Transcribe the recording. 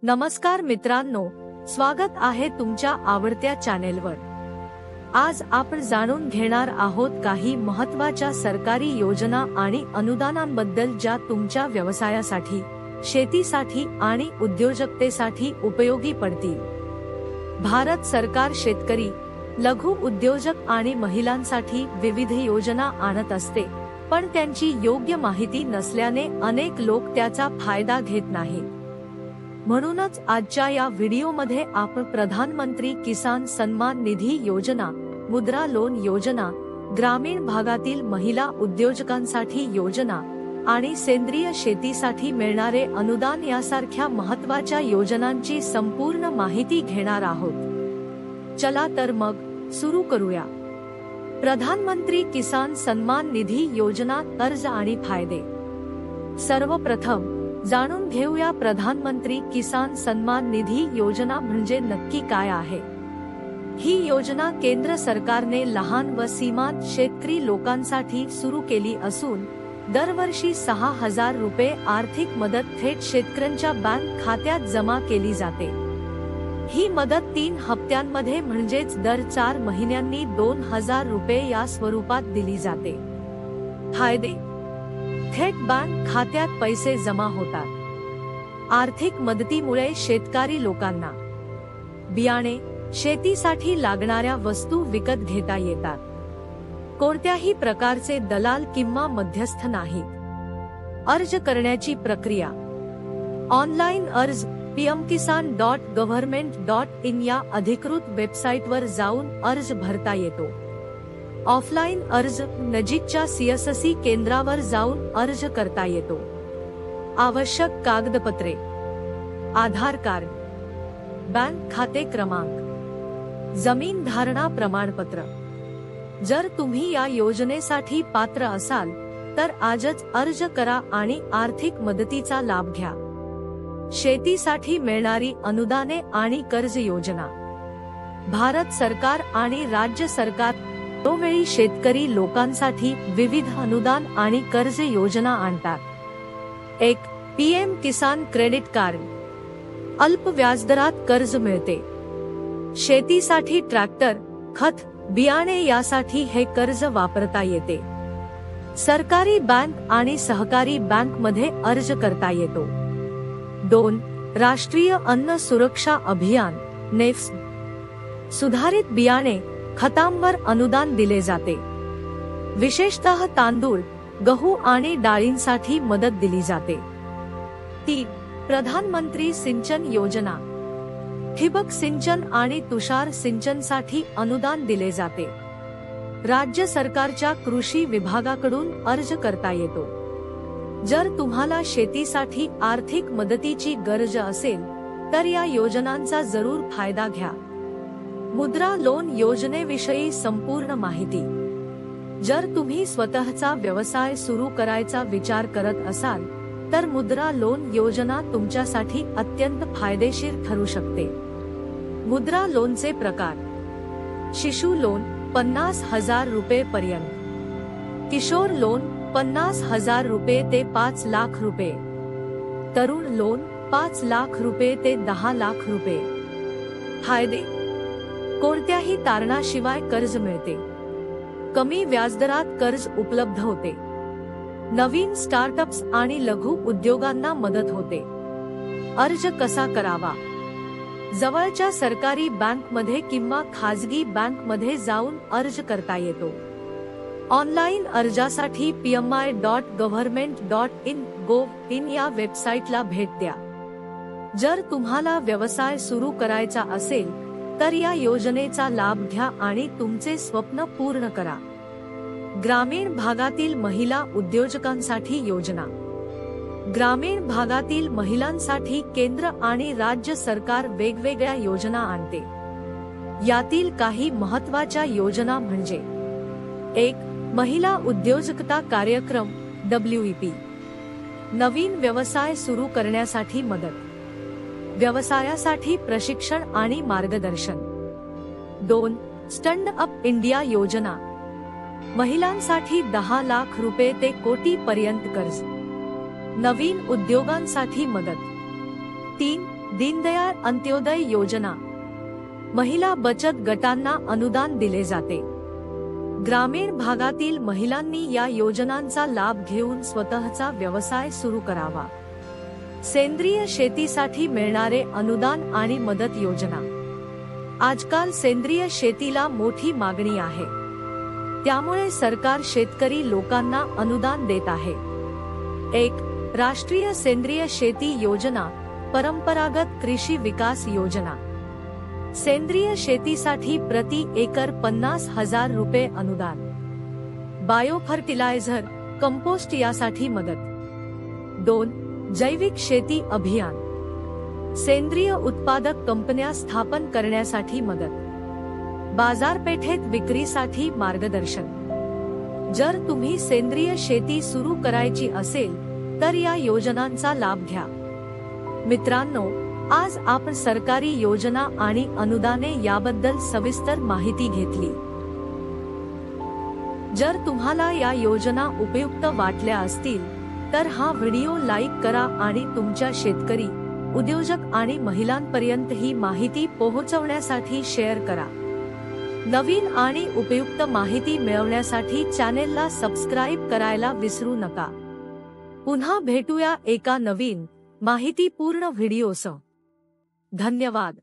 नमस्कार मित्रांनो, स्वागत आहे तुमच्या आवडत्या चॅनेलवर। आज आपण जाणून घेणार आहोत काही महत्त्वाच्या सरकारी योजना आणि अनुदानांबद्दल ज्या तुमच्या व्यवसायासाठी, शेतीसाठी आणि उद्योजकतेसाठी उपयोगी पडतील। भारत सरकार शेतकरी, लघु उद्योजक आणि महिलांसाठी विविध योजना आणत असते, पण त्यांची योग्य माहिती नसल्याने अनेक लोक त्याचा फायदा घेत नाहीत। म्हणूनच आजच्या या व्हिडिओमध्ये आपण प्रधानमंत्री किसान सन्मान निधी योजना, मुद्रा लोन योजना, ग्रामीण भागातील महिला उद्योजकांसाठी योजना आणि सेंद्रिय शेतीसाठी मिळणारे अनुदान यासारख्या महत्त्वाच्या योजनांची संपूर्ण माहिती घेणार आहोत। चला तर मग सुरू करूया। प्रधानमंत्री किसान सन्मान निधी योजना, अर्ज आणि फायदे। सर्वप्रथम जाणून घेऊया प्रधानमंत्री किसान सन्मान निधी योजना म्हणजे नक्की काय आहे। ही योजना केंद्र सरकारने लहान व सीमांत शेतकरी लोकांसाठी सुरू केली असून दरवर्षी 6,000 रुपये आर्थिक मदत थेट शेतकऱ्यांच्या बँक खात्यात जमा केली जाते। ही मदत 3 हप्त्यांमध्ये म्हणजेच दर 4 महिन्यांनी 2,000 रुपये या स्वरूपात दिली जाते। फायदे: थेट बँक खात्यात पैसे जमा होतात। आर्थिक मदतीमुळे शेतकरी लोकांना बियाणे, शेतीसाठी लागणाऱ्या वस्तू विकत घेता येतात। कोणत्याही प्रकारचे दलाल किंवा मध्यस्थ नाहीत। अर्ज करण्याची प्रक्रिया: ऑनलाईन अर्ज pmkisan.government.in या अधिकृत वेबसाईटवर जाऊन अर्ज भरता येतो। ऑफलाईन अर्ज नजीकच्या सीएससी केंद्रावर जाऊन अर्ज करता येतो। आवश्यक कागदपत्रे: आधार कार्ड, बँक खाते क्रमांक, जमीन धारणा प्रमाणपत्र। जर तुम्ही या योजनेसाठी पात्र असाल तर आजच अर्ज करा आणि आर्थिक मदतीचा लाभ घ्या। शेतीसाठी मिळणारी अनुदाने आणि कर्ज योजना: भारत सरकार आणि राज्य सरकार वेळोवेळी शेतकरी लोकांसाठी विविध अनुदान आणि कर्ज योजना आणतात। 1. पीएम किसान क्रेडिट कार्ड, अल्प व्याजदरात कर्ज मिळते। शेतीसाठी ट्रॅक्टर, खत, बियाणे यासाठी हे कर्ज वापरता येते। सरकारी बँक आणि सहकारी बँकमध्ये अर्ज करता येतो। 2. राष्ट्रीय अन्न सुरक्षा अभियान नेफ्स, सुधारित बियाणे, खतांवर अनुदान दिले जाते। विशेषतः तांदूळ, गहू आणि डाळींसाठी मदत दिली जाते। 3. प्रधानमंत्री सिंचन योजना, ठिबक सिंचन आणि तुषार सिंचनसाठी अनुदान दिले जाते। राज्य सरकारच्या कृषी विभागाकडून अर्ज करता येतो। जर तुम्हाला शेतीसाठी आर्थिक मदतीची गरज असेल तर या योजनांचा जरूर फायदा घ्या। मुद्रा लोन योजनेविषयी संपूर्ण माहिती: जर तुम्ही स्वतःचा व्यवसाय सुरू करायचा विचार करत असाल तर मुद्रा लोन योजना तुमच्यासाठी अत्यंत फायदेशीर ठरू शकते। मुद्रा लोनचे प्रकार: शिशु लोन 50,000 रुपये पर्यंत, किशोर लोन 50,000 रुपये ते 5 लाख रुपये, तरुण लोन 5 लाख रुपये ते 10 लाख रुपये। फायदे: कोणत्याही तारणाशिवाय कर्ज मिळते। कमी व्याजदरात कर्ज उपलब्ध होते। नवीन स्टार्टअप्स आणि लघु उद्योगांना मदत होते। अर्ज कसा करावा: जवळच्या सरकारी बँकमध्ये किंवा खाजगी बँकमध्ये जाऊन अर्ज करता येतो। ऑनलाईन अर्जासाठी pmi.government.in या वेबसाईटला भेट द्या। जर तुम्हाला व्यवसाय सुरू करायचा असेल तर या योजनेचा लाभ घ्या आणि तुमचे स्वप्न पूर्ण करा। ग्रामीण भागातील महिला उद्योजकांसाठी योजना: ग्रामीण भागातील महिलांसाठी केंद्र आणि राज्य सरकार वेगवेगळ्या योजना आणते। यातील काही महत्त्वाच्या योजना म्हणजे: 1. महिला उद्योजकता कार्यक्रम WEP, नवीन व्यवसाय सुरू करण्यासाठी मदत, व्यवसायासाठी प्रशिक्षण आणि मार्गदर्शन। 2. स्टँड अप इंडिया योजना, महिलांसाठी 10 लाख रुपये ते कोटी पर्यंत कर्ज, नवीन उद्योगांसाठी मदत। 3. दीनदयाळ अंत्योदय योजना, महिला बचत गटांना अनुदान दिले जाते। ग्रामीण भागातील महिलांनी या योजनांचा लाभ घेऊन स्वतःचा व्यवसाय सुरू करावा। सेंद्रिय शेतीसाठी मिळणारे अनुदान आणि मदत योजना, आजकाल सेंद्रिय शेतीला मोठी मागणी आहे, त्यामुळे सरकार शेतकरी लोकांना अनुदान देत आहे। 1. राष्ट्रीय सेंद्रिय शेती योजना, परंपरागत कृषी विकास योजना। सेंद्रिय शेतीसाठी प्रति एकर 50,000 रुपये अनुदान। बायोफर्टिलायझर, कंपोस्ट यासाठी मदत। 2. जैविक शेती अभियान, सेंद्रिय उत्पादक कंपन्या स्थापन करण्यासाठी मदत। बाजारपेठेत विक्रीसाठी मार्गदर्शन। जर तुम्ही सेंद्रिय शेती सुरू करायची असेल तर या योजनांचा लाभ घ्या। मित्रांनो, आज आपण सरकारी योजना आणि अनुदाने याबद्दल सविस्तर माहिती घेतली। जर तुम्हाला या योजना उपयुक्त वाटल्या असतील तर हा व्हिडिओ लाईक करा आणि तुमच्या शेतकरी, उद्योजक आणि महिलांपर्यंत ही माहिती पोहोचवण्यासाठी शेअर करा। नवीन आणि उपयुक्त माहिती मिळवण्यासाठी चॅनेलला सबस्क्राईब करायला विसरू नका। पुन्हा भेटूया एका नवीन माहितीपूर्ण व्हिडिओसह। धन्यवाद।